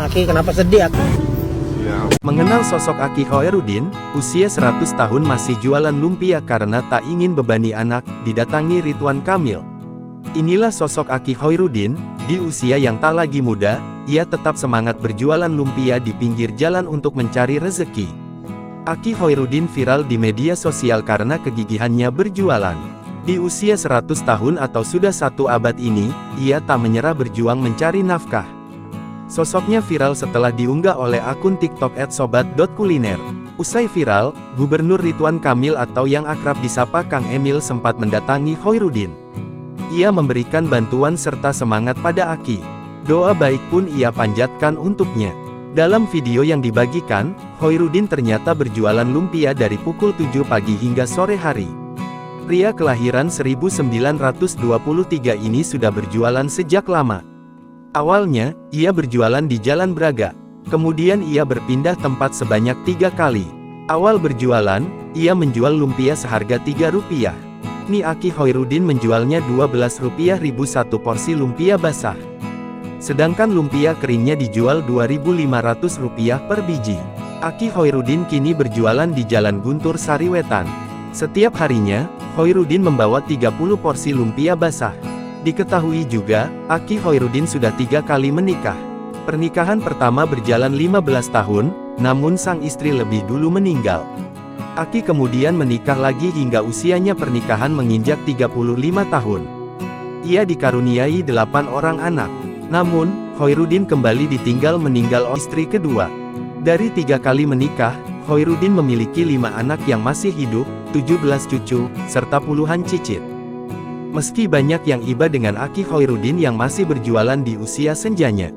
Aki, kenapa sedih Aki? Mengenal sosok Aki Khoirudin, usia 100 tahun masih jualan lumpia karena tak ingin bebani anak, didatangi Ridwan Kamil. Inilah sosok Aki Khoirudin, di usia yang tak lagi muda, ia tetap semangat berjualan lumpia di pinggir jalan untuk mencari rezeki. Aki Khoirudin viral di media sosial karena kegigihannya berjualan. Di usia 100 tahun atau sudah 1 abad ini, ia tak menyerah berjuang mencari nafkah. Sosoknya viral setelah diunggah oleh akun TikTok @sobat.kuliner. Usai viral, Gubernur Ridwan Kamil atau yang akrab disapa Kang Emil sempat mendatangi Khoirudin. Ia memberikan bantuan serta semangat pada Aki. Doa baik pun ia panjatkan untuknya. Dalam video yang dibagikan, Khoirudin ternyata berjualan lumpia dari pukul 7 pagi hingga sore hari. Pria kelahiran 1923 ini sudah berjualan sejak lama. Awalnya, ia berjualan di Jalan Braga. Kemudian ia berpindah tempat sebanyak 3 kali. Awal berjualan, ia menjual lumpia seharga Rp3. Ni Aki Khoirudin menjualnya Rp12.000 satu porsi lumpia basah. Sedangkan lumpia keringnya dijual Rp2.500 per biji. Aki Khoirudin kini berjualan di Jalan Guntur Sariwetan. Setiap harinya, Khoirudin membawa 30 porsi lumpia basah. Diketahui juga, Aki Khoirudin sudah 3 kali menikah. Pernikahan pertama berjalan 15 tahun, namun sang istri lebih dulu meninggal. Aki kemudian menikah lagi hingga usianya pernikahan menginjak 35 tahun. Ia dikaruniai 8 orang anak. Namun, Khoirudin kembali ditinggal meninggal istri kedua. Dari 3 kali menikah, Khoirudin memiliki 5 anak yang masih hidup, 17 cucu, serta puluhan cicit. Meski banyak yang iba dengan Aki Khoirudin yang masih berjualan di usia senjanya,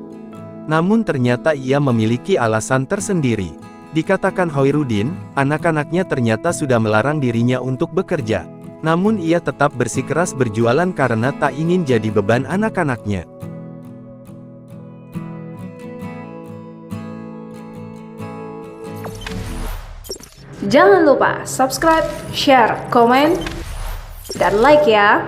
namun ternyata ia memiliki alasan tersendiri. Dikatakan Khoirudin, anak-anaknya ternyata sudah melarang dirinya untuk bekerja. Namun ia tetap bersikeras berjualan karena tak ingin jadi beban anak-anaknya. Jangan lupa subscribe, share, komen, dan like ya.